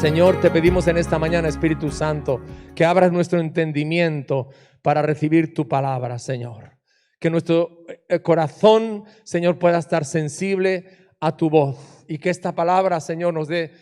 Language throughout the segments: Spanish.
Señor, te pedimos en esta mañana, Espíritu Santo, que abras nuestro entendimiento para recibir tu palabra, Señor. Que nuestro corazón, Señor, pueda estar sensible a tu voz y que esta palabra, Señor, nos dé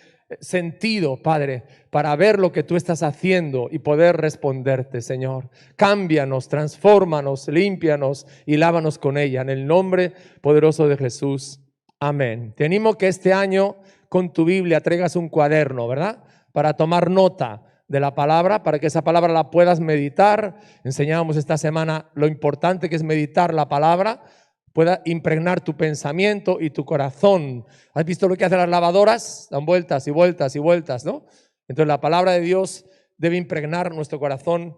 sentido, Padre, para ver lo que tú estás haciendo y poder responderte, Señor. Cámbianos, transfórmanos, límpianos y lávanos con ella. En el nombre poderoso de Jesús. Amén. Te animo que este año con tu Biblia traigas un cuaderno, ¿verdad? Para tomar nota de la palabra, para que esa palabra la puedas meditar. Enseñábamos esta semana lo importante que es meditar la palabra, pueda impregnar tu pensamiento y tu corazón. ¿Has visto lo que hacen las lavadoras? Dan vueltas y vueltas y vueltas, ¿no? Entonces la palabra de Dios debe impregnar nuestro corazón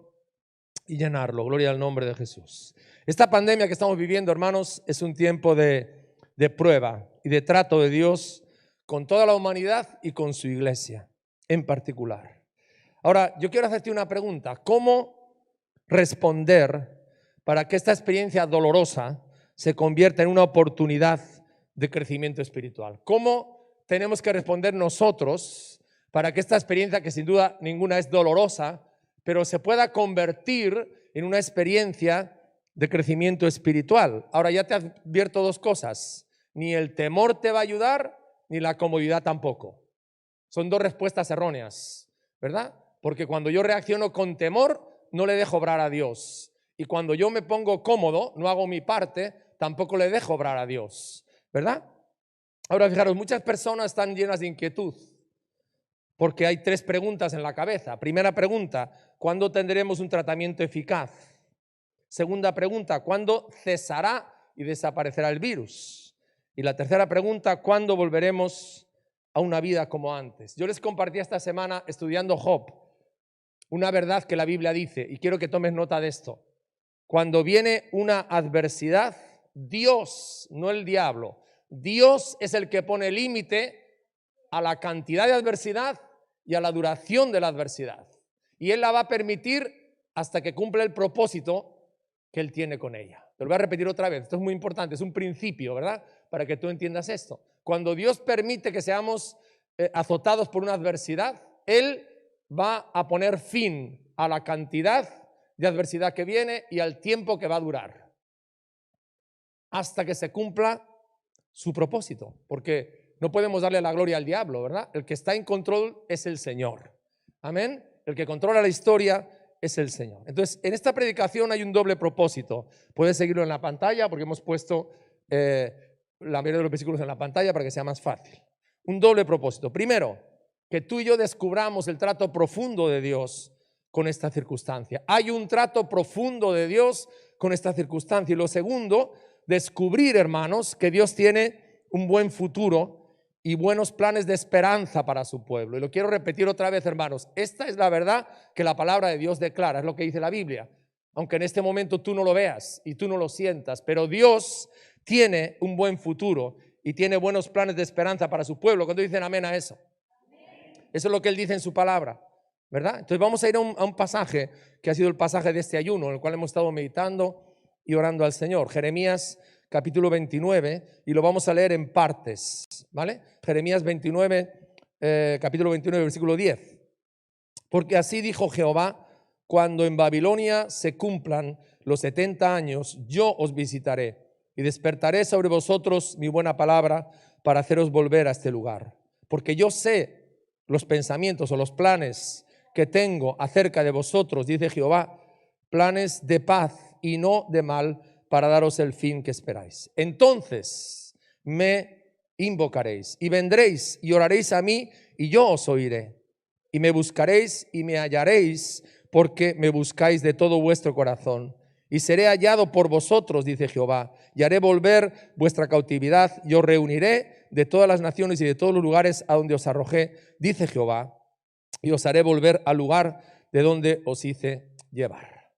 y llenarlo. Gloria al nombre de Jesús. Esta pandemia que estamos viviendo, hermanos, es un tiempo de prueba y de trato de Dios con toda la humanidad y con su iglesia en particular. Ahora, yo quiero hacerte una pregunta. ¿Cómo responder para que esta experiencia dolorosa se convierta en una oportunidad de crecimiento espiritual? ¿Cómo tenemos que responder nosotros para que esta experiencia, que sin duda ninguna es dolorosa, pero se pueda convertir en una experiencia de crecimiento espiritual? Ahora, ya te advierto dos cosas. Ni el temor te va a ayudar, ni la comodidad tampoco. Son dos respuestas erróneas, ¿verdad? Porque cuando yo reacciono con temor, no le dejo obrar a Dios. Y cuando yo me pongo cómodo, no hago mi parte, tampoco le dejo obrar a Dios, ¿verdad? Ahora, fijaros, muchas personas están llenas de inquietud porque hay tres preguntas en la cabeza. Primera pregunta, ¿cuándo tendremos un tratamiento eficaz? Segunda pregunta, ¿cuándo cesará y desaparecerá el virus? Y la tercera pregunta, ¿cuándo volveremos a una vida como antes? Yo les compartí esta semana estudiando Job una verdad que la Biblia dice, y quiero que tomes nota de esto. Cuando viene una adversidad, Dios, no el diablo, Dios es el que pone límite a la cantidad de adversidad y a la duración de la adversidad. Y Él la va a permitir hasta que cumpla el propósito que Él tiene con ella. Te lo voy a repetir otra vez, esto es muy importante, es un principio, ¿verdad? Para que tú entiendas esto. Cuando Dios permite que seamos azotados por una adversidad, Él va a poner fin a la cantidad de adversidad que viene y al tiempo que va a durar, hasta que se cumpla su propósito, porque no podemos darle la gloria al diablo, ¿verdad? El que está en control es el Señor. Amén. El que controla la historia es el Señor. Entonces, en esta predicación hay un doble propósito. Puedes seguirlo en la pantalla porque hemos puesto la mayoría de los versículos en la pantalla para que sea más fácil. Un doble propósito. Primero, que tú y yo descubramos el trato profundo de Dios con esta circunstancia. Hay un trato profundo de Dios con esta circunstancia. Y lo segundo, descubrir, hermanos, que Dios tiene un buen futuro y buenos planes de esperanza para su pueblo. Y lo quiero repetir otra vez, hermanos. Esta es la verdad que la palabra de Dios declara, es lo que dice la Biblia. Aunque en este momento tú no lo veas y tú no lo sientas, pero Dios tiene un buen futuro y tiene buenos planes de esperanza para su pueblo. ¿Cuándo dicen amén a eso? Eso es lo que Él dice en su palabra, ¿verdad? Entonces vamos a ir a un pasaje que ha sido el pasaje de este ayuno, en el cual hemos estado meditando y orando al Señor. Jeremías capítulo 29, y lo vamos a leer en partes, ¿vale? Jeremías 29, capítulo 29, versículo 10. Porque así dijo Jehová, cuando en Babilonia se cumplan los 70 años, yo os visitaré y despertaré sobre vosotros mi buena palabra para haceros volver a este lugar. Porque yo sé los pensamientos o los planes que tengo acerca de vosotros, dice Jehová, planes de paz y no de mal, para daros el fin que esperáis. Entonces me invocaréis y vendréis y oraréis a mí y yo os oiré. Y me buscaréis y me hallaréis, porque me buscáis de todo vuestro corazón. Y seré hallado por vosotros, dice Jehová, y haré volver vuestra cautividad, y os reuniré de todas las naciones y de todos los lugares a donde os arrojé, dice Jehová, y os haré volver al lugar de donde os hice llevar.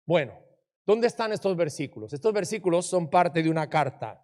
Bueno, ¿dónde están estos versículos? Estos versículos son parte de una carta.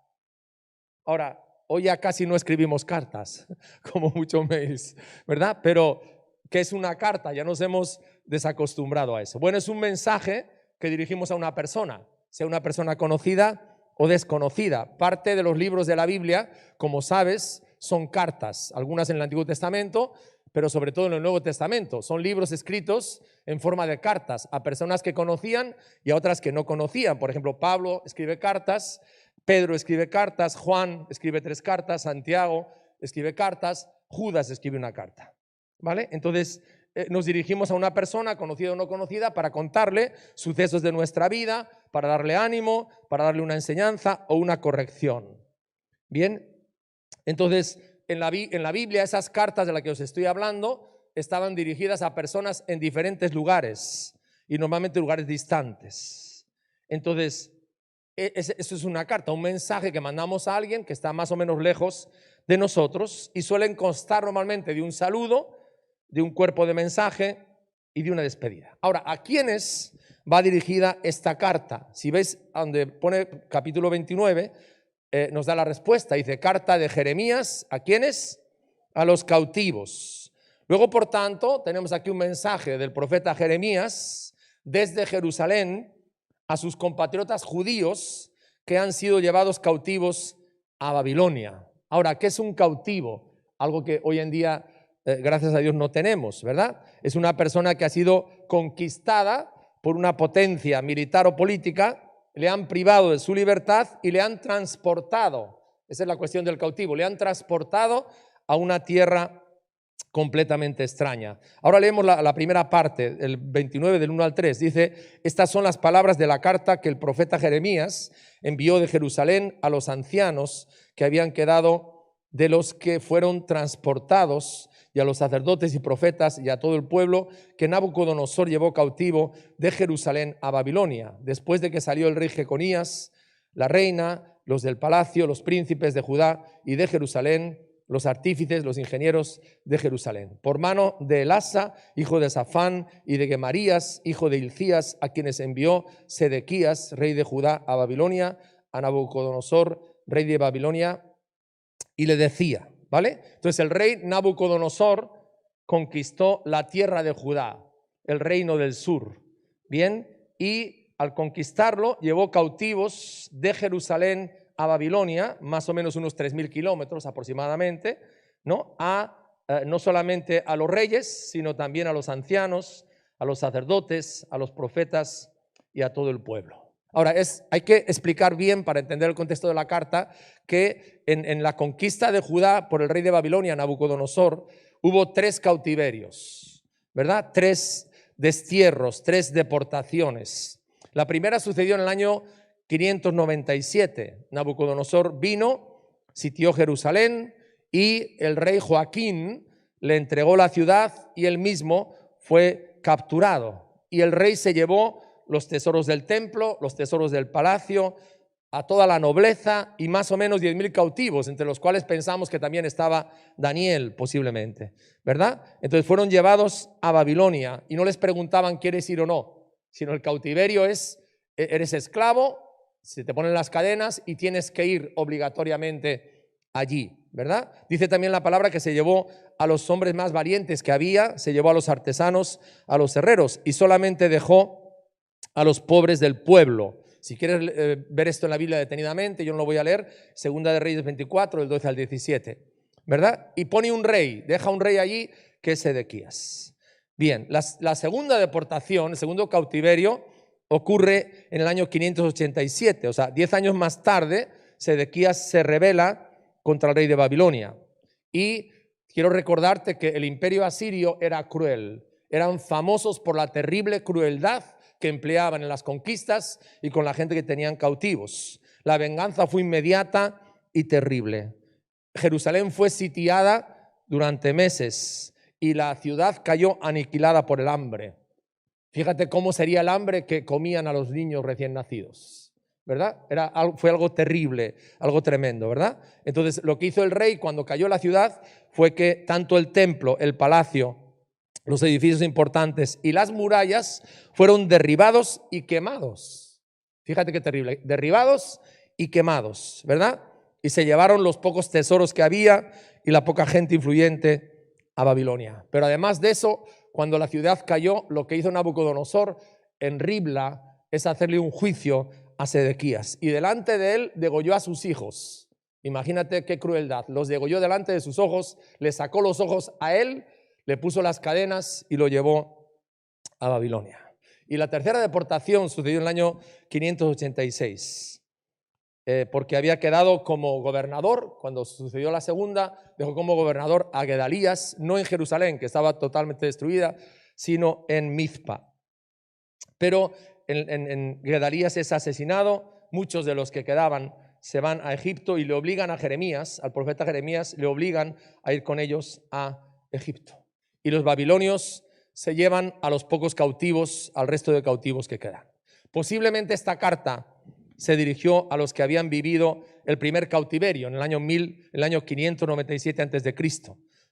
Ahora, hoy ya casi no escribimos cartas, como muchos mails, ¿verdad? Pero, ¿qué es una carta? Ya nos hemos desacostumbrado a eso. Bueno, es un mensaje que dirigimos a una persona, sea una persona conocida o desconocida. Parte de los libros de la Biblia, como sabes, son cartas, algunas en el Antiguo Testamento, pero sobre todo en el Nuevo Testamento. Son libros escritos en forma de cartas a personas que conocían y a otras que no conocían. Por ejemplo, Pablo escribe cartas, Pedro escribe cartas, Juan escribe 3 cartas, Santiago escribe cartas, Judas escribe una carta. ¿Vale? Entonces nos dirigimos a una persona, conocida o no conocida, para contarle sucesos de nuestra vida, para darle ánimo, para darle una enseñanza o una corrección. Bien, entonces en la Biblia esas cartas de las que os estoy hablando estaban dirigidas a personas en diferentes lugares y normalmente lugares distantes. Entonces, eso es una carta, un mensaje que mandamos a alguien que está más o menos lejos de nosotros y suelen constar normalmente de un saludo, de un cuerpo de mensaje y de una despedida. Ahora, ¿a quiénes va dirigida esta carta? Si veis donde pone capítulo 29, nos da la respuesta. Dice, carta de Jeremías, ¿a quiénes? A los cautivos. Luego, por tanto, tenemos aquí un mensaje del profeta Jeremías desde Jerusalén a sus compatriotas judíos que han sido llevados cautivos a Babilonia. Ahora, ¿qué es un cautivo? Algo que hoy en día, gracias a Dios, no tenemos, ¿verdad? Es una persona que ha sido conquistada por una potencia militar o política, le han privado de su libertad y le han transportado. Esa es la cuestión del cautivo. Le han transportado a una tierra completamente extraña. Ahora leemos la primera parte, el 29 del 1 al 3. Dice, estas son las palabras de la carta que el profeta Jeremías envió de Jerusalén a los ancianos que habían quedado de los que fueron transportados, y a los sacerdotes y profetas y a todo el pueblo que Nabucodonosor llevó cautivo de Jerusalén a Babilonia, después de que salió el rey Jeconías, la reina, los del palacio, los príncipes de Judá y de Jerusalén, los artífices, los ingenieros de Jerusalén, por mano de Elasa, hijo de Safán, y de Gemarías, hijo de Hilcías, a quienes envió Sedequías, rey de Judá, a Babilonia, a Nabucodonosor, rey de Babilonia, y le decía, ¿vale? Entonces el rey Nabucodonosor conquistó la tierra de Judá, el reino del sur, ¿bien? Y al conquistarlo llevó cautivos de Jerusalén a Babilonia, más o menos unos 3.000 kilómetros aproximadamente, ¿no? No solamente a los reyes, sino también a los ancianos, a los sacerdotes, a los profetas y a todo el pueblo. Ahora, hay que explicar bien, para entender el contexto de la carta, que en la conquista de Judá por el rey de Babilonia, Nabucodonosor, hubo 3 cautiverios, ¿verdad? 3 destierros, 3 deportaciones. La primera sucedió en el año 597. Nabucodonosor vino, sitió Jerusalén y el rey Joaquín le entregó la ciudad y él mismo fue capturado. Y el rey se llevó los tesoros del templo, los tesoros del palacio, a toda la nobleza y más o menos 10.000 cautivos, entre los cuales pensamos que también estaba Daniel posiblemente, ¿verdad? Entonces fueron llevados a Babilonia y no les preguntaban ¿quieres ir o no? Sino el cautiverio es, eres esclavo, se te ponen las cadenas y tienes que ir obligatoriamente allí, ¿verdad? Dice también la palabra que se llevó a los hombres más valientes que había, se llevó a los artesanos, a los herreros y solamente dejó a los pobres del pueblo. Si quieres ver esto en la Biblia detenidamente, yo no lo voy a leer, Segunda de Reyes 24, del 12 al 17, ¿verdad? Y pone un rey, deja un rey allí que es Sedequías. Bien, la segunda deportación, el segundo cautiverio, ocurre en el año 587, o sea, 10 años más tarde, Sedequías se rebela contra el rey de Babilonia. Y quiero recordarte que el imperio asirio era cruel, eran famosos por la terrible crueldad que empleaban en las conquistas y con la gente que tenían cautivos. La venganza fue inmediata y terrible. Jerusalén fue sitiada durante meses y la ciudad cayó aniquilada por el hambre. Fíjate cómo sería el hambre que comían a los niños recién nacidos, ¿verdad? Fue algo terrible, algo tremendo, ¿verdad? Entonces lo que hizo el rey cuando cayó la ciudad fue que tanto el templo, el palacio, los edificios importantes y las murallas fueron derribados y quemados. Fíjate qué terrible, derribados y quemados, ¿verdad? Y se llevaron los pocos tesoros que había y la poca gente influyente a Babilonia. Pero además de eso, cuando la ciudad cayó, lo que hizo Nabucodonosor en Ribla es hacerle un juicio a Sedequías y delante de él degolló a sus hijos. Imagínate qué crueldad, los degolló delante de sus ojos, le sacó los ojos a él, le puso las cadenas y lo llevó a Babilonia. Y la tercera deportación sucedió en el año 586. Porque había quedado como gobernador. Cuando sucedió la segunda, dejó como gobernador a Gedalías, no en Jerusalén, que estaba totalmente destruida, sino en Mizpa. Pero en Gedalías es asesinado, muchos de los que quedaban se van a Egipto y le obligan a Jeremías, al profeta Jeremías, le obligan a ir con ellos a Egipto. Y los babilonios se llevan a los pocos cautivos, al resto de cautivos que quedan. Posiblemente esta carta se dirigió a los que habían vivido el primer cautiverio en el año 597 a.C.,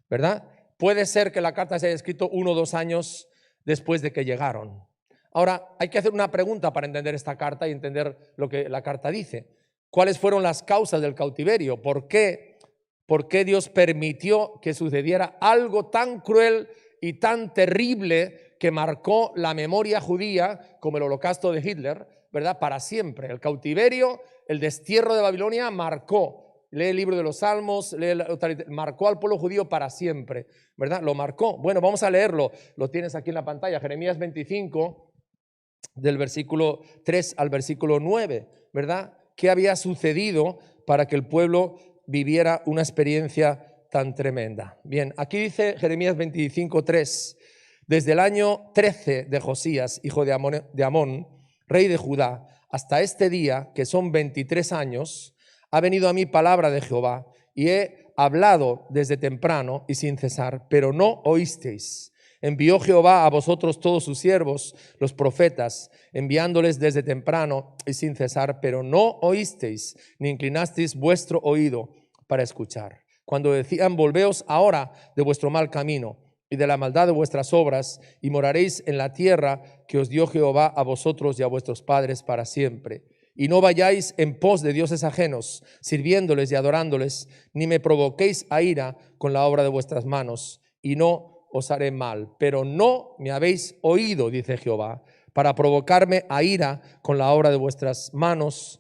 ¿verdad? Puede ser que la carta se haya escrito 1 o 2 años después de que llegaron. Ahora, hay que hacer una pregunta para entender esta carta y entender lo que la carta dice. ¿Cuáles fueron las causas del cautiverio? ¿Por qué Dios permitió que sucediera algo tan cruel y tan terrible que marcó la memoria judía, como el holocausto de Hitler, ¿verdad? Para siempre. El cautiverio, el destierro de Babilonia marcó. Lee el libro de los Salmos, marcó al pueblo judío para siempre, ¿verdad? Lo marcó. Bueno, vamos a leerlo. Lo tienes aquí en la pantalla. Jeremías 25, del versículo 3 al versículo 9, ¿verdad? ¿Qué había sucedido para que el pueblo viviera una experiencia tan tremenda? Bien, aquí dice Jeremías 25, 3. Desde el año 13 de Josías, hijo de Amón, rey de Judá, hasta este día, que son 23 años, ha venido a mí palabra de Jehová, y he hablado desde temprano y sin cesar, pero no oísteis. Envió Jehová a vosotros todos sus siervos, los profetas, enviándoles desde temprano y sin cesar, pero no oísteis, ni inclinasteis vuestro oído para escuchar. Cuando decían, volveos ahora de vuestro mal camino y de la maldad de vuestras obras, y moraréis en la tierra que os dio Jehová a vosotros y a vuestros padres para siempre. Y no vayáis en pos de dioses ajenos, sirviéndoles y adorándoles, ni me provoquéis a ira con la obra de vuestras manos, y no os haré mal. Pero no me habéis oído, dice Jehová, para provocarme a ira con la obra de vuestras manos,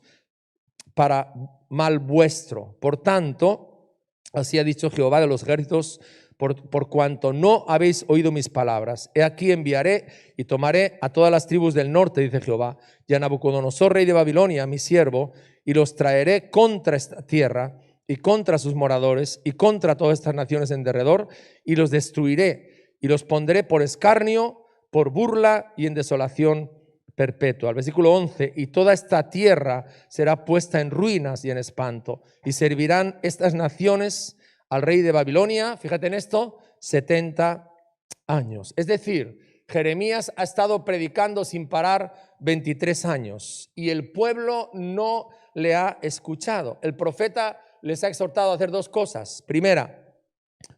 para mal vuestro. Por tanto, así ha dicho Jehová de los ejércitos, por cuanto no habéis oído mis palabras, he aquí enviaré y tomaré a todas las tribus del norte, dice Jehová, y a Nabucodonosor, rey de Babilonia, mi siervo, y los traeré contra esta tierra y contra sus moradores y contra todas estas naciones en derredor, y los destruiré y los pondré por escarnio, por burla y en desolación perpetua. Al versículo 11, y toda esta tierra será puesta en ruinas y en espanto, y servirán estas naciones al rey de Babilonia, fíjate en esto, 70 años. Es decir, Jeremías ha estado predicando sin parar 23 años y el pueblo no le ha escuchado. El profeta les ha exhortado a hacer 2 cosas. Primera,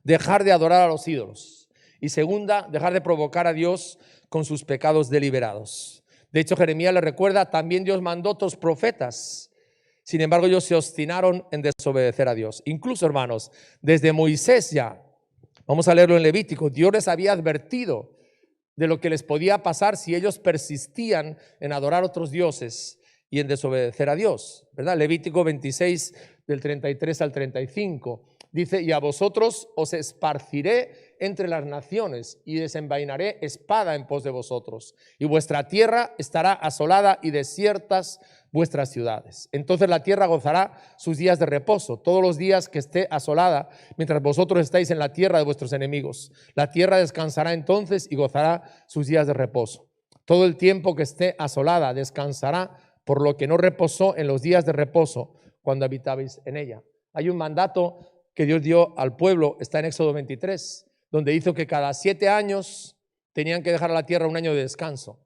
dejar de adorar a los ídolos. Y segunda, dejar de provocar a Dios con sus pecados deliberados. De hecho, Jeremías le recuerda, también Dios mandó otros profetas. Sin embargo, ellos se obstinaron en desobedecer a Dios. Incluso, hermanos, desde Moisés ya, vamos a leerlo en Levítico, Dios les había advertido de lo que les podía pasar si ellos persistían en adorar otros dioses y en desobedecer a Dios, ¿verdad? Levítico 26, del 33 al 35, dice, y a vosotros os esparciré entre las naciones y desenvainaré espada en pos de vosotros, y vuestra tierra estará asolada y desiertas vuestras ciudades. Entonces la tierra gozará sus días de reposo, todos los días que esté asolada, mientras vosotros estáis en la tierra de vuestros enemigos. La tierra descansará entonces y gozará sus días de reposo. Todo el tiempo que esté asolada descansará, por lo que no reposó en los días de reposo cuando habitabais en ella. Hay un mandato que Dios dio al pueblo, está en Éxodo 23, donde hizo que cada 7 años tenían que dejar a la tierra un año de descanso.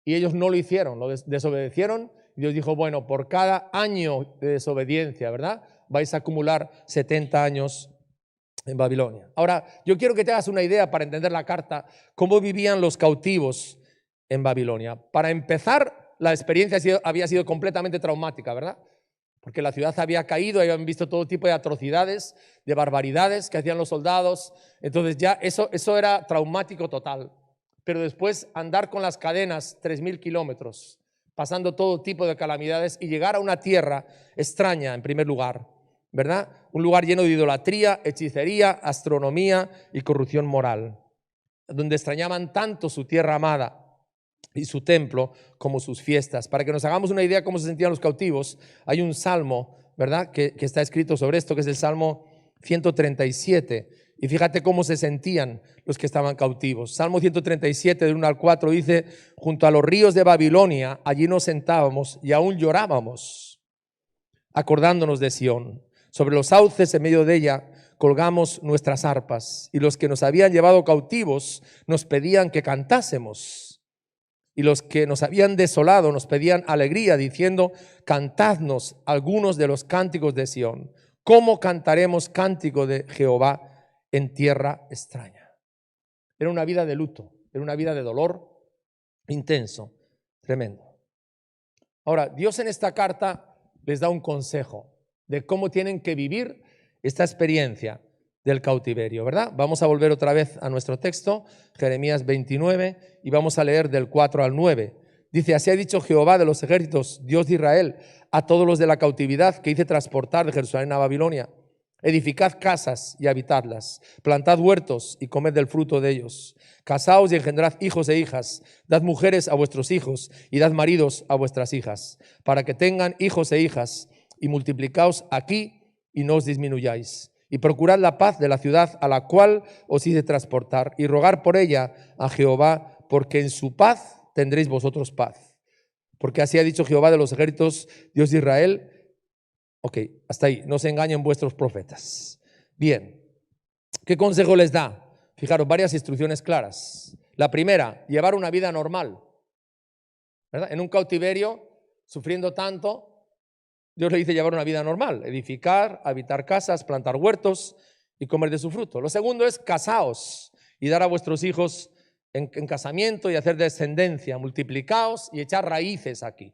Y ellos no lo hicieron, lo desobedecieron. Y Dios dijo, bueno, por cada año de desobediencia, ¿verdad? Vais a acumular 70 años en Babilonia. Ahora, yo quiero que te hagas una idea para entender la carta, cómo vivían los cautivos en Babilonia. Para empezar, la experiencia había sido completamente traumática, ¿verdad? Porque la ciudad había caído, habían visto todo tipo de atrocidades, de barbaridades que hacían los soldados. Entonces ya eso era traumático total. Pero después andar con las cadenas 3.000 kilómetros, pasando todo tipo de calamidades y llegar a una tierra extraña en primer lugar, ¿verdad? Un lugar lleno de idolatría, hechicería, astronomía y corrupción moral, donde extrañaban tanto su tierra amada y su templo como sus fiestas. Para que nos hagamos una idea de cómo se sentían los cautivos, hay un salmo, ¿verdad?, que está escrito sobre esto, que es el Salmo 137. Y fíjate cómo se sentían los que estaban cautivos. Salmo 137, del 1 al 4, dice: junto a los ríos de Babilonia, allí nos sentábamos y aún llorábamos, acordándonos de Sión. Sobre los sauces en medio de ella colgamos nuestras arpas, y los que nos habían llevado cautivos nos pedían que cantásemos. Y los que nos habían desolado nos pedían alegría, diciendo: cantadnos algunos de los cánticos de Sión. ¿Cómo cantaremos cántico de Jehová en tierra extraña? Era una vida de luto, era una vida de dolor intenso, tremendo. Ahora, Dios en esta carta les da un consejo de cómo tienen que vivir esta experiencia del cautiverio, ¿verdad? Vamos a volver otra vez a nuestro texto, Jeremías 29, y vamos a leer del 4 al 9. Dice: así ha dicho Jehová de los ejércitos, Dios de Israel, a todos los de la cautividad que hice transportar de Jerusalén a Babilonia: edificad casas y habitadlas, plantad huertos y comed del fruto de ellos, casaos y engendrad hijos e hijas, dad mujeres a vuestros hijos y dad maridos a vuestras hijas, para que tengan hijos e hijas, y multiplicaos aquí y no os disminuyáis. Y procurad la paz de la ciudad a la cual os hice transportar, y rogar por ella a Jehová, porque en su paz tendréis vosotros paz. Porque así ha dicho Jehová de los ejércitos, Dios de Israel. Ok, hasta ahí. No se engañen vuestros profetas. Bien, ¿qué consejo les da? Fijaros, varias instrucciones claras. La primera: llevar una vida normal, ¿verdad? En un cautiverio, sufriendo tanto, Dios le dice llevar una vida normal: edificar, habitar casas, plantar huertos y comer de su fruto. Lo segundo es: casaos y dar a vuestros hijos en casamiento y hacer descendencia, multiplicaos y echar raíces aquí.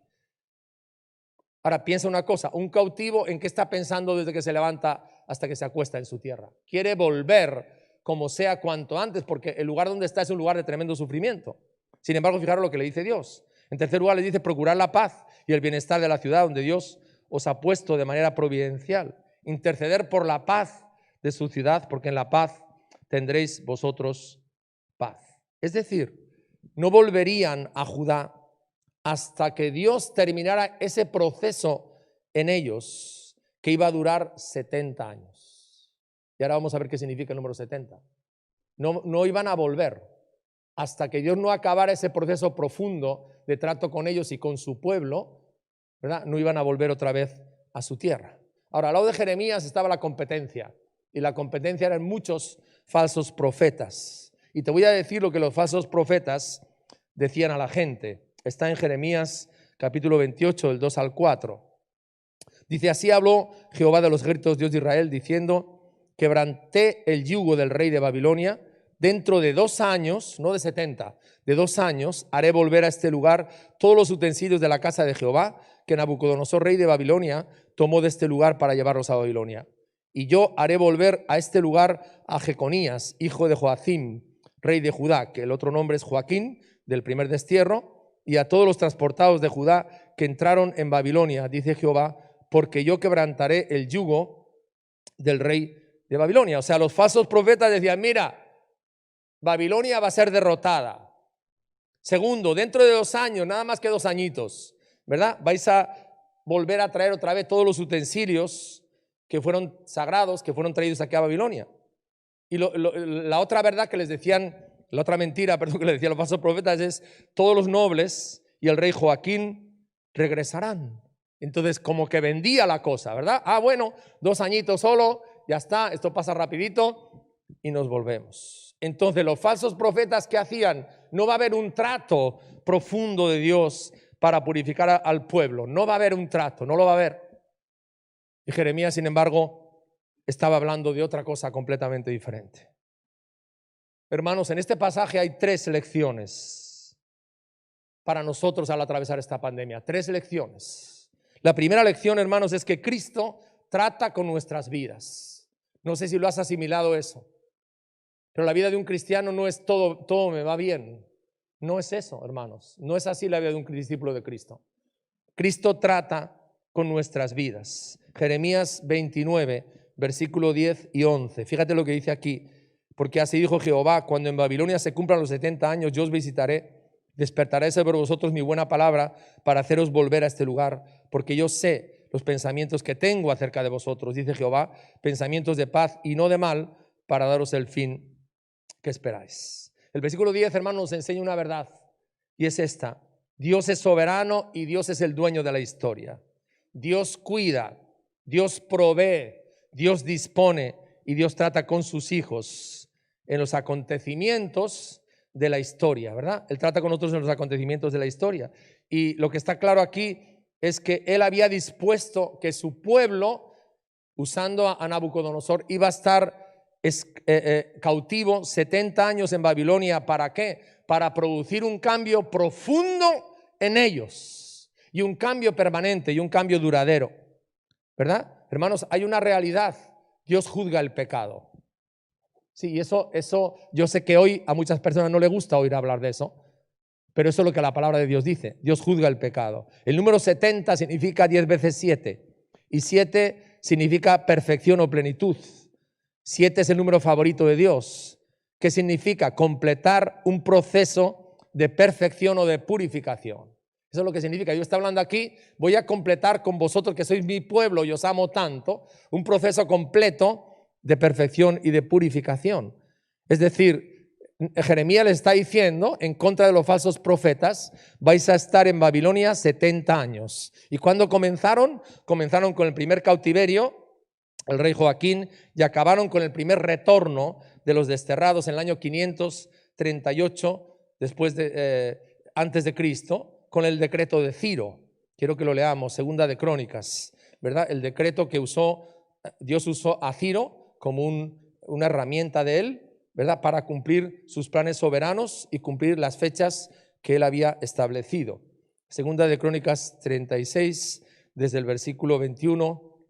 Ahora piensa una cosa: un cautivo, ¿en qué está pensando desde que se levanta hasta que se acuesta en su tierra? Quiere volver como sea cuanto antes, porque el lugar donde está es un lugar de tremendo sufrimiento. Sin embargo, fijaros lo que le dice Dios. En tercer lugar, le dice: procurar la paz y el bienestar de la ciudad donde Dios os ha puesto de manera providencial. Interceder por la paz de su ciudad, porque en la paz tendréis vosotros paz. Es decir, no volverían a Judá hasta que Dios terminara ese proceso en ellos, que iba a durar 70 años. Y ahora vamos a ver qué significa el número 70. No iban a volver hasta que Dios no acabara ese proceso profundo de trato con ellos y con su pueblo, ¿verdad? No iban a volver otra vez a su tierra. Ahora, al lado de Jeremías estaba la competencia, y la competencia eran muchos falsos profetas. Y te voy a decir lo que los falsos profetas decían a la gente. Está en Jeremías capítulo 28, del 2 al 4. Dice: así habló Jehová de los ejércitos, Dios de Israel, diciendo: quebranté el yugo del rey de Babilonia. Dentro de 2 años, no de 70, de 2 años, haré volver a este lugar todos los utensilios de la casa de Jehová, que Nabucodonosor, rey de Babilonia, tomó de este lugar para llevarlos a Babilonia. Y yo haré volver a este lugar a Jeconías, hijo de Joacim, rey de Judá, que el otro nombre es Joaquín, del primer destierro, y a todos los transportados de Judá que entraron en Babilonia, dice Jehová, porque yo quebrantaré el yugo del rey de Babilonia. O sea, los falsos profetas decían: mira, Babilonia va a ser derrotada. Segundo, dentro de 2 años, nada más que 2 añitos, ¿verdad?, vais a volver a traer otra vez todos los utensilios que fueron sagrados, que fueron traídos aquí a Babilonia. Y la otra verdad que les decían, la otra mentira, perdón, que les decían los falsos profetas es: todos los nobles y el rey Joaquín regresarán. Entonces, como que vendía la cosa, ¿verdad? Ah, bueno, 2 añitos solo, ya está, esto pasa rapidito y nos volvemos. Entonces, los falsos profetas, ¿qué hacían? No va a haber un trato profundo de Dios para purificar al pueblo. No va a haber un trato, no lo va a haber. Y Jeremías, sin embargo, estaba hablando de otra cosa completamente diferente. Hermanos, en este pasaje hay 3 lecciones para nosotros al atravesar esta pandemia. 3 lecciones. La primera lección, hermanos, es que Cristo trata con nuestras vidas. No sé si lo has asimilado eso, pero la vida de un cristiano no es todo me va bien. No es eso, hermanos. No es así la vida de un discípulo de Cristo. Cristo trata con nuestras vidas. Jeremías 29, versículo 10 y 11. Fíjate lo que dice aquí. Porque así dijo Jehová: cuando en Babilonia se cumplan los 70 años, yo os visitaré, despertaré sobre vosotros mi buena palabra para haceros volver a este lugar, porque yo sé los pensamientos que tengo acerca de vosotros, dice Jehová, pensamientos de paz y no de mal, para daros el fin que esperáis. El versículo 10, hermanos, nos enseña una verdad, y es esta: Dios es soberano y Dios es el dueño de la historia. Dios cuida, Dios provee, Dios dispone y Dios trata con sus hijos en los acontecimientos de la historia, ¿verdad? Él trata con nosotros en los acontecimientos de la historia. Y lo que está claro aquí es que Él había dispuesto que su pueblo, usando a Nabucodonosor, iba a estar cautivo 70 años en Babilonia. ¿Para qué? Para producir un cambio profundo en ellos y un cambio permanente y un cambio duradero, ¿verdad? Hermanos, hay una realidad: Dios juzga el pecado. Sí, y eso yo sé que hoy a muchas personas no les gusta oír hablar de eso, pero eso es lo que la palabra de Dios dice: Dios juzga el pecado. El número 70 significa 10 veces 7, y 7 significa perfección o plenitud. 7 es el número favorito de Dios, que significa completar un proceso de perfección o de purificación. Eso es lo que significa. Dios está hablando aquí: voy a completar con vosotros, que sois mi pueblo y os amo tanto, un proceso completo de perfección y de purificación. Es decir, Jeremías le está diciendo, en contra de los falsos profetas: vais a estar en Babilonia 70 años. ¿Y cuándo comenzaron? Comenzaron con el primer cautiverio, el rey Joaquín, y acabaron con el primer retorno de los desterrados en el año 538 antes de Cristo, con el decreto de Ciro. Quiero que lo leamos, Segunda de Crónicas, ¿verdad? El decreto que Dios usó a Ciro como una herramienta de él, ¿verdad?, para cumplir sus planes soberanos y cumplir las fechas que él había establecido. Segunda de Crónicas 36, desde el versículo 21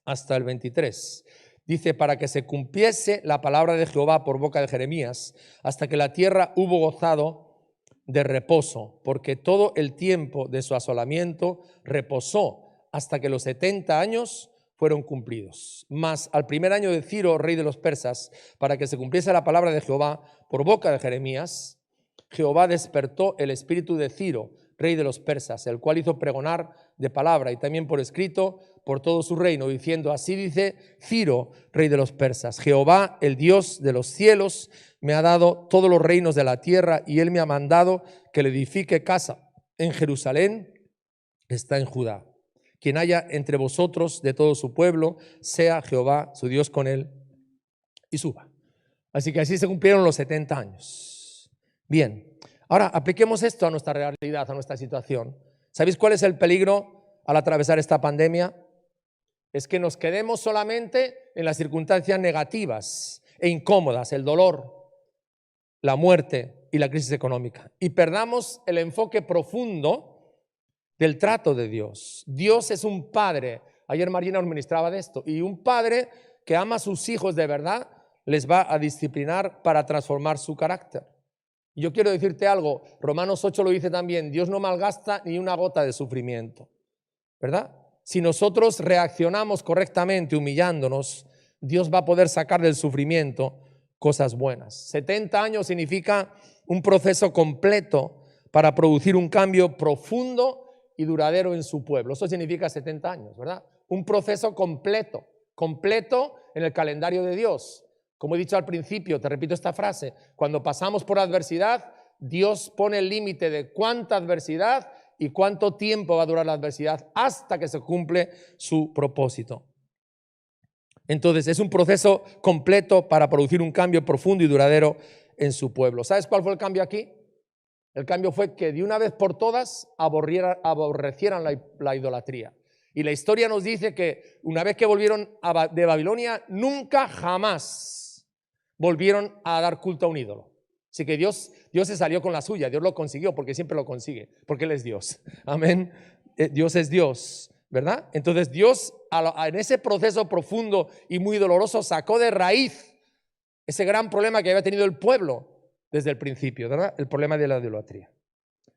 hasta el 23. Dice: para que se cumpliese la palabra de Jehová por boca de Jeremías, hasta que la tierra hubo gozado de reposo, porque todo el tiempo de su asolamiento reposó hasta que los 70 años fueron cumplidos. Mas al primer año de Ciro, rey de los persas, para que se cumpliese la palabra de Jehová por boca de Jeremías, Jehová despertó el espíritu de Ciro, rey de los persas, el cual hizo pregonar de palabra y también por escrito por todo su reino, diciendo: así dice Ciro, rey de los persas: Jehová, el Dios de los cielos, me ha dado todos los reinos de la tierra, y él me ha mandado que le edifique casa en Jerusalén, está en Judá. Quien haya entre vosotros de todo su pueblo, sea Jehová su Dios con él, y suba. Así que así se cumplieron los 70 años. Bien, ahora apliquemos esto a nuestra realidad, a nuestra situación. ¿Sabéis cuál es el peligro al atravesar esta pandemia? Es que nos quedemos solamente en las circunstancias negativas e incómodas, el dolor, la muerte y la crisis económica, y perdamos el enfoque profundo del trato de Dios. Dios es un padre. Ayer Marina nos ministraba de esto. Y un padre que ama a sus hijos de verdad les va a disciplinar para transformar su carácter. Y yo quiero decirte algo, Romanos 8 lo dice también: Dios no malgasta ni una gota de sufrimiento, ¿verdad? Si nosotros reaccionamos correctamente, humillándonos, Dios va a poder sacar del sufrimiento cosas buenas. 70 años significa un proceso completo para producir un cambio profundo y duradero en su pueblo. Eso significa 70 años, ¿verdad? Un proceso completo en el calendario de Dios. Como he dicho al principio, te repito esta frase: cuando pasamos por adversidad, Dios pone el límite de cuánta adversidad y cuánto tiempo va a durar la adversidad hasta que se cumple su propósito. Entonces es un proceso completo para producir un cambio profundo y duradero en su pueblo. ¿Sabes cuál fue el cambio aquí? El cambio fue que de una vez por todas aborrecieran la idolatría. Y la historia nos dice que una vez que volvieron de Babilonia, nunca jamás volvieron a dar culto a un ídolo. Así que Dios se salió con la suya. Dios lo consiguió, porque siempre lo consigue, porque Él es Dios. Amén. Dios es Dios, ¿verdad? Entonces Dios, en ese proceso profundo y muy doloroso, sacó de raíz ese gran problema que había tenido el pueblo desde el principio, ¿verdad? El problema de la idolatría.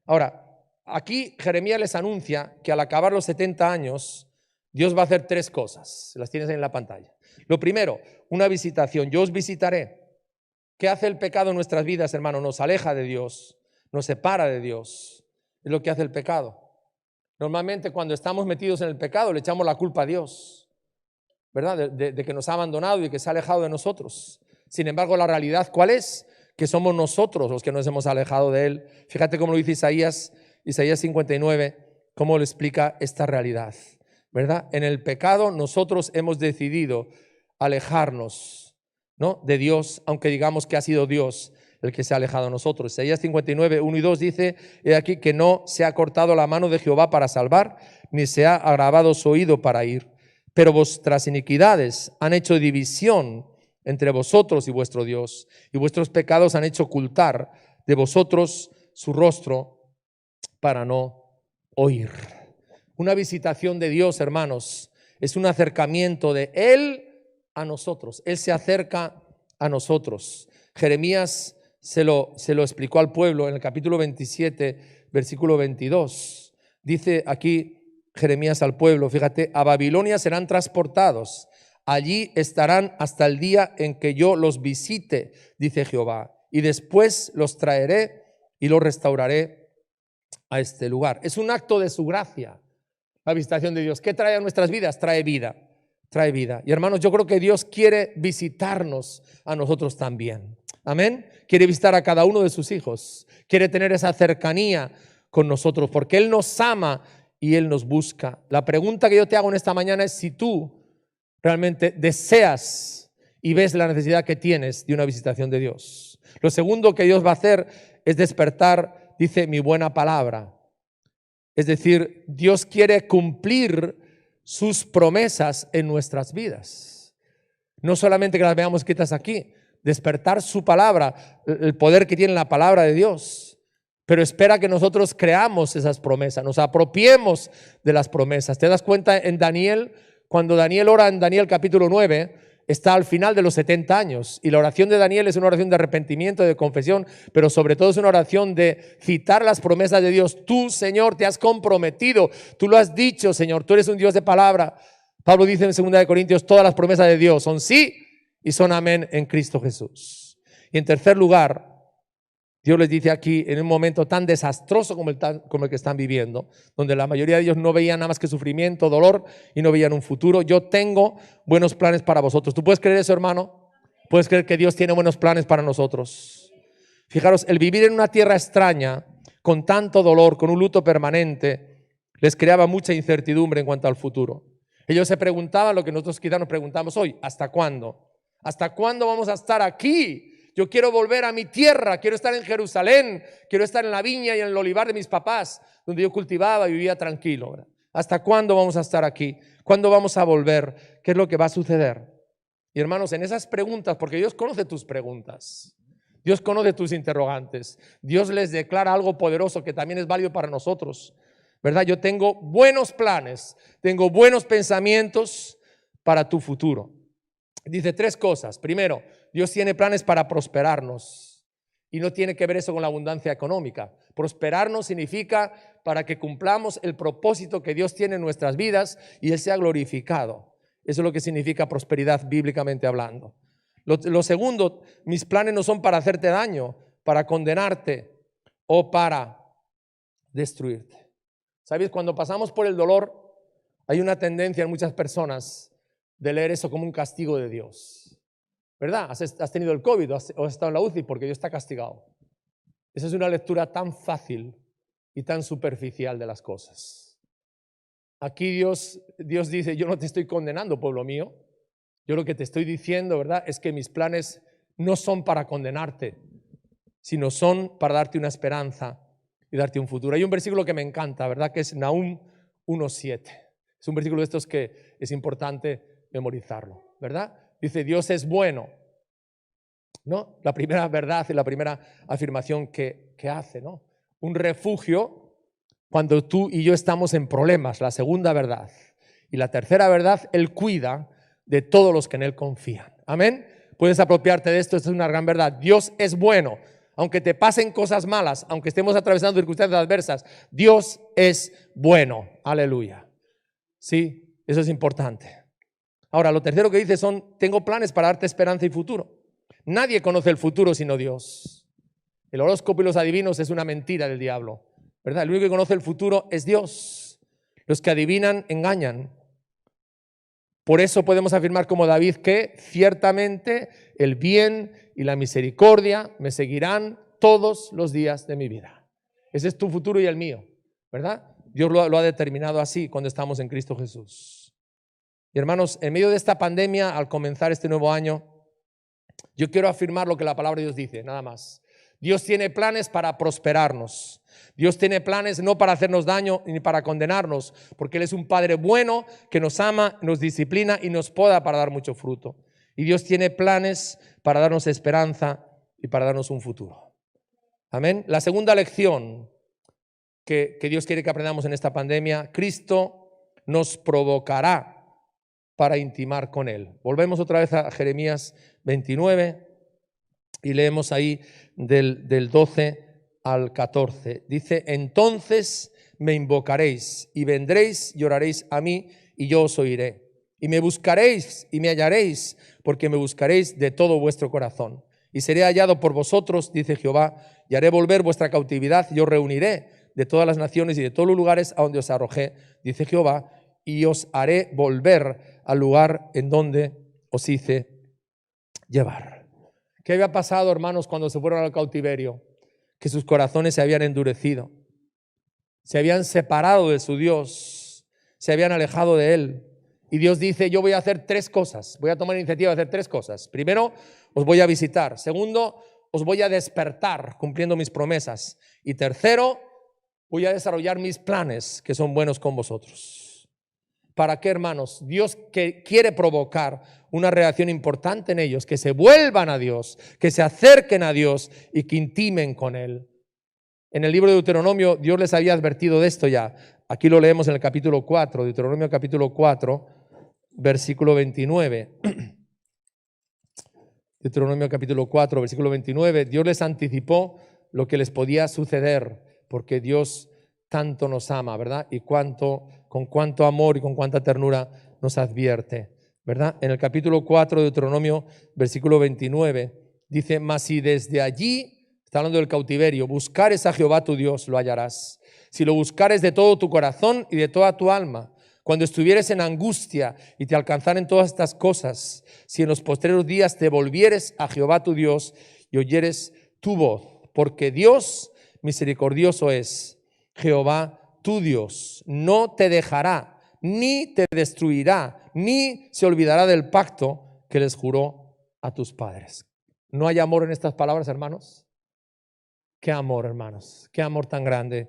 Ahora, aquí Jeremías les anuncia que al acabar los 70 años, Dios va a hacer 3 cosas. Las tienes ahí en la pantalla. Lo primero, una visitación. Yo os visitaré. ¿Qué hace el pecado en nuestras vidas, hermano? Nos aleja de Dios, nos separa de Dios. Es lo que hace el pecado. Normalmente cuando estamos metidos en el pecado le echamos la culpa a Dios, ¿verdad? De que nos ha abandonado y que se ha alejado de nosotros. Sin embargo, la realidad, ¿cuál es? Que somos nosotros los que nos hemos alejado de Él. Fíjate cómo lo dice Isaías 59, cómo le explica esta realidad, ¿verdad? En el pecado nosotros hemos decidido alejarnos, ¿no?, de Dios, aunque digamos que ha sido Dios el que se ha alejado de nosotros. Isaías 59, 1 y 2 dice, he aquí que no se ha cortado la mano de Jehová para salvar, ni se ha agravado su oído para ir. Pero vuestras iniquidades han hecho división entre vosotros y vuestro Dios, y vuestros pecados han hecho ocultar de vosotros su rostro para no oír. Una visitación de Dios, hermanos, es un acercamiento de Él a nosotros. Él se acerca a nosotros. Jeremías se lo explicó al pueblo en el capítulo 27, versículo 22. Dice aquí Jeremías al pueblo, fíjate, a Babilonia serán transportados, allí estarán hasta el día en que yo los visite, dice Jehová, y después los traeré y los restauraré a este lugar. Es un acto de su gracia, la visitación de Dios. ¿Qué trae a nuestras vidas? Trae vida, trae vida. Y hermanos, yo creo que Dios quiere visitarnos a nosotros también. Amén. Quiere visitar a cada uno de sus hijos. Quiere tener esa cercanía con nosotros porque Él nos ama y Él nos busca. La pregunta que yo te hago en esta mañana es si tú realmente deseas y ves la necesidad que tienes de una visitación de Dios. Lo segundo que Dios va a hacer es despertar, dice, mi buena palabra. Es decir, Dios quiere cumplir sus promesas en nuestras vidas. No solamente que las veamos escritas aquí, despertar su palabra, el poder que tiene la palabra de Dios, pero espera que nosotros creamos esas promesas, nos apropiemos de las promesas. ¿Te das cuenta en Daniel? Cuando Daniel ora en Daniel capítulo 9, está al final de los 70 años y la oración de Daniel es una oración de arrepentimiento, de confesión, pero sobre todo es una oración de citar las promesas de Dios. Tú, Señor, te has comprometido, tú lo has dicho, Señor, tú eres un Dios de palabra. Pablo dice en 2 Corintios, todas las promesas de Dios son sí y son amén en Cristo Jesús. Y en tercer lugar, Dios les dice aquí, en un momento tan desastroso como el que están viviendo, donde la mayoría de ellos no veían nada más que sufrimiento, dolor y no veían un futuro, yo tengo buenos planes para vosotros. ¿Tú puedes creer eso, hermano? ¿Puedes creer que Dios tiene buenos planes para nosotros? Fijaros, el vivir en una tierra extraña, con tanto dolor, con un luto permanente, les creaba mucha incertidumbre en cuanto al futuro. Ellos se preguntaban lo que nosotros quizás nos preguntamos hoy, ¿hasta cuándo? ¿Hasta cuándo vamos a estar aquí? Yo quiero volver a mi tierra, quiero estar en Jerusalén, quiero estar en la viña y en el olivar de mis papás, donde yo cultivaba y vivía tranquilo. ¿Verdad? ¿Hasta cuándo vamos a estar aquí? ¿Cuándo vamos a volver? ¿Qué es lo que va a suceder? Y hermanos, en esas preguntas, porque Dios conoce tus preguntas, Dios conoce tus interrogantes, Dios les declara algo poderoso que también es válido para nosotros, ¿verdad? Yo tengo buenos planes, tengo buenos pensamientos para tu futuro. Dice 3 cosas. Primero, Dios tiene planes para prosperarnos y no tiene que ver eso con la abundancia económica. Prosperarnos significa para que cumplamos el propósito que Dios tiene en nuestras vidas y Él sea glorificado. Eso es lo que significa prosperidad bíblicamente hablando. Lo segundo, mis planes no son para hacerte daño, para condenarte o para destruirte. ¿Sabes? Cuando pasamos por el dolor, hay una tendencia en muchas personas de leer eso como un castigo de Dios, ¿verdad? Has tenido el COVID o has estado en la UCI porque Dios está castigado. Esa es una lectura tan fácil y tan superficial de las cosas. Aquí Dios dice, yo no te estoy condenando, pueblo mío. Yo lo que te estoy diciendo, ¿verdad?, es que mis planes no son para condenarte, sino son para darte una esperanza y darte un futuro. Hay un versículo que me encanta, ¿verdad?, que es Nahum 1:7. Es un versículo de estos que es importante memorizarlo, ¿verdad? Dice, Dios es bueno, ¿no? La primera verdad y la primera afirmación que hace, ¿no? Un refugio cuando tú y yo estamos en problemas, la segunda verdad. Y la tercera verdad, Él cuida de todos los que en Él confían. Amén. Puedes apropiarte de esto, esta es una gran verdad. Dios es bueno. aunque te pasen cosas malas, aunque estemos atravesando circunstancias adversas, Dios es bueno. Aleluya. Sí, eso es importante. Ahora, lo tercero que dice son, tengo planes para darte esperanza y futuro. Nadie conoce el futuro sino Dios. El horóscopo y los adivinos es una mentira del diablo, ¿verdad? El único que conoce el futuro es Dios. Los que adivinan engañan. Por eso podemos afirmar como David que ciertamente el bien y la misericordia me seguirán todos los días de mi vida. Ese es tu futuro y el mío, ¿verdad? Dios lo ha determinado así cuando estamos en Cristo Jesús. Y hermanos, en medio de esta pandemia, al comenzar este nuevo año, yo quiero afirmar lo que la palabra de Dios dice, nada más. Dios tiene planes para prosperarnos. Dios tiene planes no para hacernos daño ni para condenarnos, porque Él es un Padre bueno que nos ama, nos disciplina y nos poda para dar mucho fruto. Y Dios tiene planes para darnos esperanza y para darnos un futuro. Amén. La segunda lección que Dios quiere que aprendamos en esta pandemia, Cristo nos provocará para intimar con Él. Volvemos otra vez a Jeremías 29 y leemos ahí del 12 al 14. Dice, entonces me invocaréis y vendréis y oraréis a mí y yo os oiré. Y me buscaréis y me hallaréis, porque me buscaréis de todo vuestro corazón. Y seré hallado por vosotros, dice Jehová, y haré volver vuestra cautividad y os reuniré de todas las naciones y de todos los lugares a donde os arrojé, dice Jehová, y os haré volver al lugar en donde os hice llevar. ¿Qué había pasado, hermanos, cuando se fueron al cautiverio? Que sus corazones se habían endurecido, se habían separado de su Dios, se habían alejado de Él. Y Dios dice, yo voy a hacer tres cosas, voy a tomar iniciativa de hacer tres cosas. Primero, os voy a visitar. Segundo, os voy a despertar cumpliendo mis promesas. Y tercero, voy a desarrollar mis planes que son buenos con vosotros. ¿Para qué, hermanos? Dios que quiere provocar una reacción importante en ellos, que se vuelvan a Dios, que se acerquen a Dios y que intimen con Él. En el libro de Deuteronomio, Dios les había advertido de esto ya. Aquí lo leemos en el capítulo 4, Deuteronomio capítulo 4, versículo 29. Deuteronomio capítulo 4, versículo 29. Dios les anticipó lo que les podía suceder, porque Dios tanto nos ama, ¿verdad? Y con cuánto amor y con cuánta ternura nos advierte, ¿verdad? En el capítulo 4 de Deuteronomio, versículo 29, dice, mas si desde allí, está hablando del cautiverio, buscares a Jehová tu Dios, lo hallarás. Si lo buscares de todo tu corazón y de toda tu alma, cuando estuvieres en angustia y te alcanzaren todas estas cosas, si en los postreros días te volvieres a Jehová tu Dios y oyeres tu voz, porque Dios misericordioso es, Jehová tu Dios, no te dejará, ni te destruirá, ni se olvidará del pacto que les juró a tus padres. ¿No hay amor en estas palabras, hermanos? Qué amor, hermanos, qué amor tan grande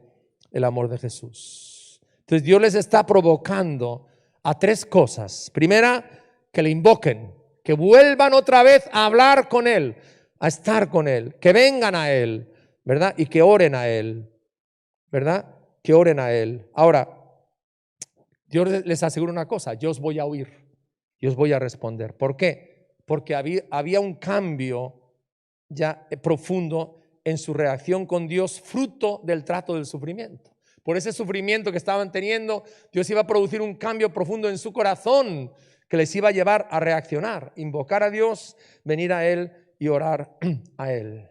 el amor de Jesús. Entonces Dios les está provocando a tres cosas. Primera, que le invoquen, que vuelvan otra vez a hablar con Él, a estar con Él, que vengan a Él, ¿verdad? Y que oren a Él, ¿verdad? Que oren a Él. Ahora, Dios les asegura una cosa, yo os voy a oír, yo os voy a responder. ¿Por qué? Porque había un cambio ya profundo en su reacción con Dios, fruto del trato del sufrimiento. Por ese sufrimiento que estaban teniendo, Dios iba a producir un cambio profundo en su corazón que les iba a llevar a reaccionar, invocar a Dios, venir a Él y orar a Él.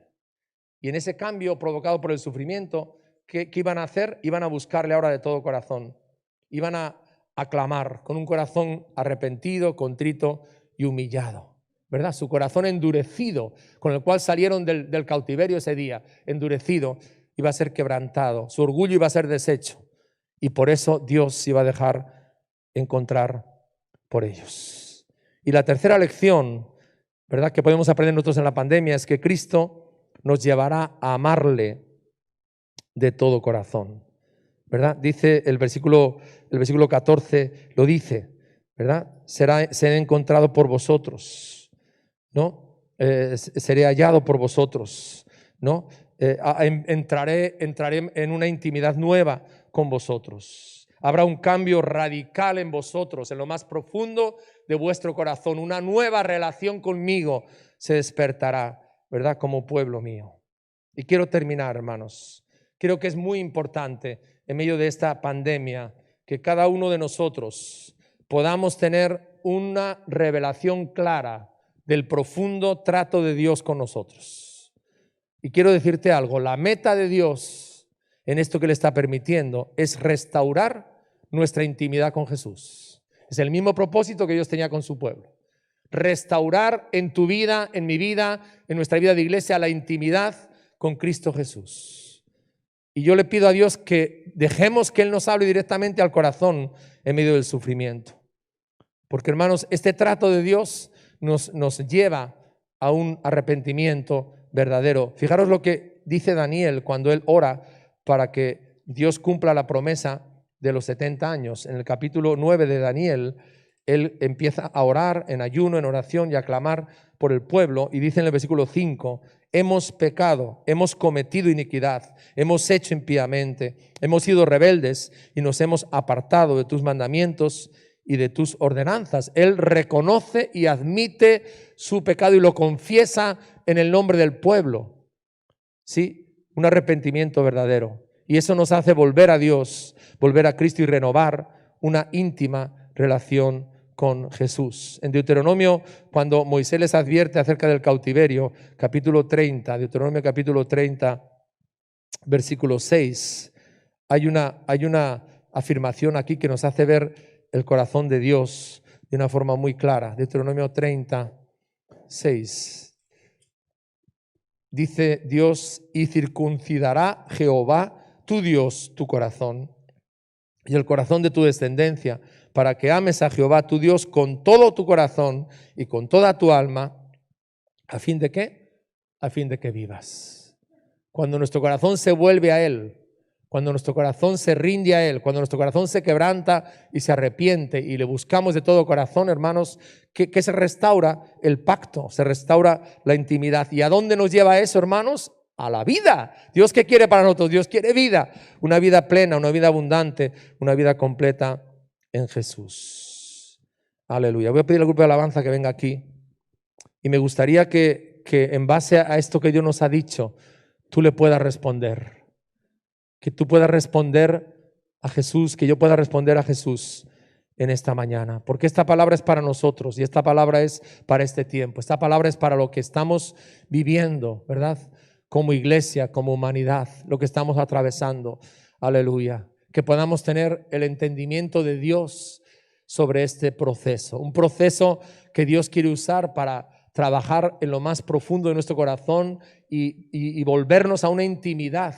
Y en ese cambio provocado por el sufrimiento, ¿qué iban a hacer? Iban a buscarle ahora de todo corazón. Iban a clamar con un corazón arrepentido, contrito y humillado, ¿verdad? Su corazón endurecido, con el cual salieron del cautiverio ese día, endurecido, iba a ser quebrantado, su orgullo iba a ser deshecho, y por eso Dios se iba a dejar encontrar por ellos. Y la tercera lección, ¿verdad?, que podemos aprender nosotros en la pandemia es que Cristo nos llevará a amarle de todo corazón, ¿verdad? Dice el versículo 14, lo dice, ¿verdad? Seré encontrado por vosotros, ¿no? Seré hallado por vosotros, ¿no? Entraré en una intimidad nueva con vosotros. Habrá un cambio radical en vosotros, en lo más profundo de vuestro corazón. Una nueva relación conmigo se despertará, ¿verdad? Como pueblo mío. Y quiero terminar, hermanos. Creo que es muy importante en medio de esta pandemia que cada uno de nosotros podamos tener una revelación clara del profundo trato de Dios con nosotros. Y quiero decirte algo, la meta de Dios en esto que le está permitiendo es restaurar nuestra intimidad con Jesús. Es el mismo propósito que Dios tenía con su pueblo. Restaurar en tu vida, en mi vida, en nuestra vida de iglesia, la intimidad con Cristo Jesús. Y yo le pido a Dios que dejemos que Él nos hable directamente al corazón en medio del sufrimiento. Porque, hermanos, este trato de Dios nos lleva a un arrepentimiento verdadero. Fijaros lo que dice Daniel cuando él ora para que Dios cumpla la promesa de los 70 años. En el capítulo 9 de Daniel, él empieza a orar en ayuno, en oración y a clamar por el pueblo, y dice en el versículo 5: hemos pecado, hemos cometido iniquidad, hemos hecho impíamente, hemos sido rebeldes y nos hemos apartado de tus mandamientos y de tus ordenanzas. Él reconoce y admite su pecado y lo confiesa en el nombre del pueblo. Sí, un arrepentimiento verdadero. Y eso nos hace volver a Dios, volver a Cristo y renovar una íntima relación con Jesús. En Deuteronomio, cuando Moisés les advierte acerca del cautiverio, capítulo 30, Deuteronomio capítulo 30, versículo 6, hay una afirmación aquí que nos hace ver el corazón de Dios de una forma muy clara. Deuteronomio 30, 6. Dice Dios: y circuncidará Jehová tu Dios tu corazón y el corazón de tu descendencia, para que ames a Jehová tu Dios con todo tu corazón y con toda tu alma. ¿A fin de qué? A fin de que vivas. Cuando nuestro corazón se vuelve a Él, cuando nuestro corazón se rinde a Él, cuando nuestro corazón se quebranta y se arrepiente y le buscamos de todo corazón, hermanos, que se restaura el pacto, se restaura la intimidad. ¿Y a dónde nos lleva eso, hermanos? A la vida. ¿Dios qué quiere para nosotros? Dios quiere vida, una vida plena, una vida abundante, una vida completa en Jesús. Aleluya. Voy a pedir al grupo de alabanza que venga aquí y me gustaría que en base a esto que Dios nos ha dicho, tú le puedas responder. Que tú puedas responder a Jesús, que yo pueda responder a Jesús en esta mañana. Porque esta palabra es para nosotros y esta palabra es para este tiempo. Esta palabra es para lo que estamos viviendo, ¿verdad? Como iglesia, como humanidad, lo que estamos atravesando. Aleluya. Que podamos tener el entendimiento de Dios sobre este proceso. Un proceso que Dios quiere usar para trabajar en lo más profundo de nuestro corazón y volvernos a una intimidad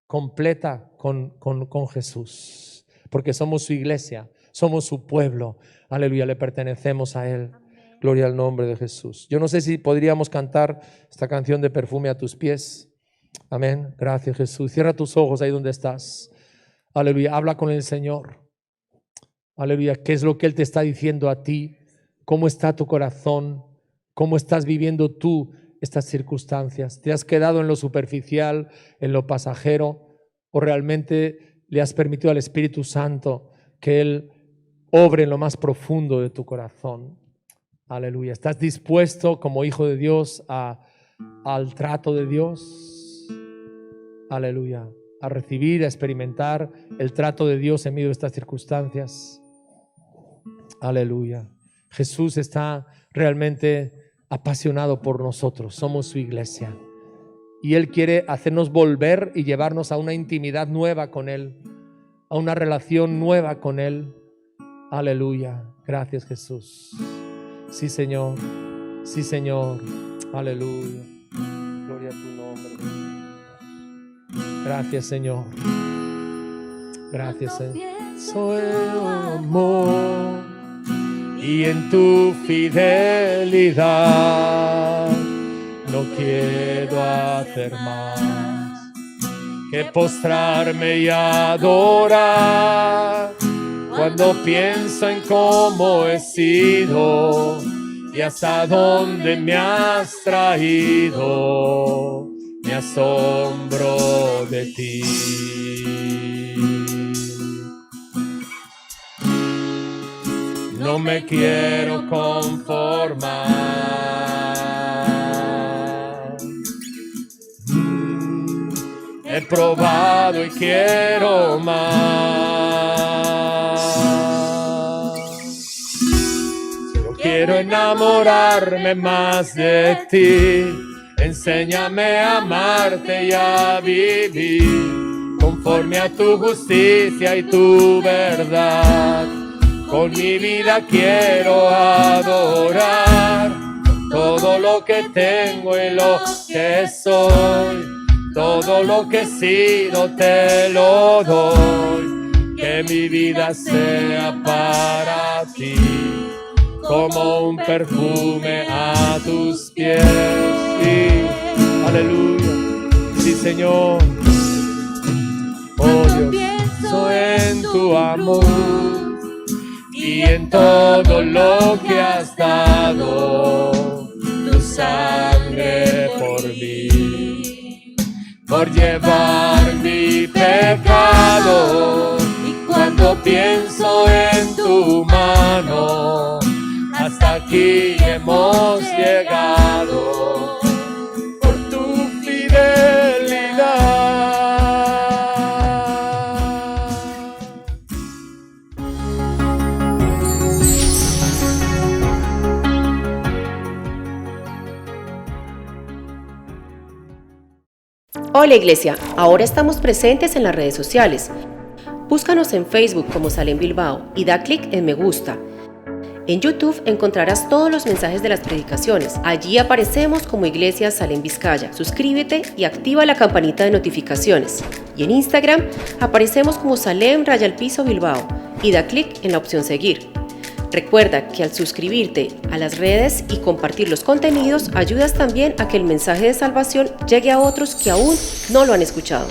completa con Jesús, porque somos su iglesia, somos su pueblo, aleluya, le pertenecemos a Él. Amén. Gloria al nombre de Jesús. Yo no sé si podríamos cantar esta canción de Perfume a tus pies. Amén, gracias Jesús. Cierra tus ojos ahí donde estás, aleluya, habla con el Señor, aleluya, qué es lo que Él te está diciendo a ti, cómo está tu corazón, cómo estás viviendo tú estas circunstancias. ¿Te has quedado en lo superficial, en lo pasajero, o realmente le has permitido al Espíritu Santo que Él obre en lo más profundo de tu corazón? Aleluya. ¿Estás dispuesto como hijo de Dios al trato de Dios? Aleluya. A recibir, a experimentar el trato de Dios en medio de estas circunstancias. Aleluya. Jesús está realmente apasionado por nosotros, somos su iglesia y Él quiere hacernos volver y llevarnos a una intimidad nueva con Él, a una relación nueva con Él. Aleluya, gracias Jesús. Sí Señor, aleluya, gloria a tu nombre. Gracias Señor, gracias Señor. Soy amor y en tu fidelidad no quiero hacer más que postrarme y adorar. Cuando pienso en cómo he sido y hasta dónde me has traído, me asombro de ti. No me quiero conformar. probado y quiero más. Yo quiero enamorarme más de ti. Enséñame a amarte y a vivir conforme a tu justicia y tu verdad. Con mi vida quiero adorar, todo lo que tengo y lo que soy, todo lo que he sido te lo doy. Que mi vida sea para ti, como un perfume a tus pies. Sí, aleluya, sí Señor. Oh Dios, pienso en tu amor y en todo lo que has dado, tu sangre por mí, por llevar mi pecado. Y cuando pienso en tu mano, hasta aquí hemos llegado por tu fidelidad. Hola Iglesia, ahora estamos presentes en las redes sociales. Búscanos en Facebook como Salem Bilbao y da clic en me gusta. En YouTube encontrarás todos los mensajes de las predicaciones. Allí aparecemos como Iglesia Salem Vizcaya. Suscríbete y activa la campanita de notificaciones. Y en Instagram aparecemos como Salem_Bilbao y da clic en la opción seguir. Recuerda que al suscribirte a las redes y compartir los contenidos, ayudas también a que el mensaje de salvación llegue a otros que aún no lo han escuchado.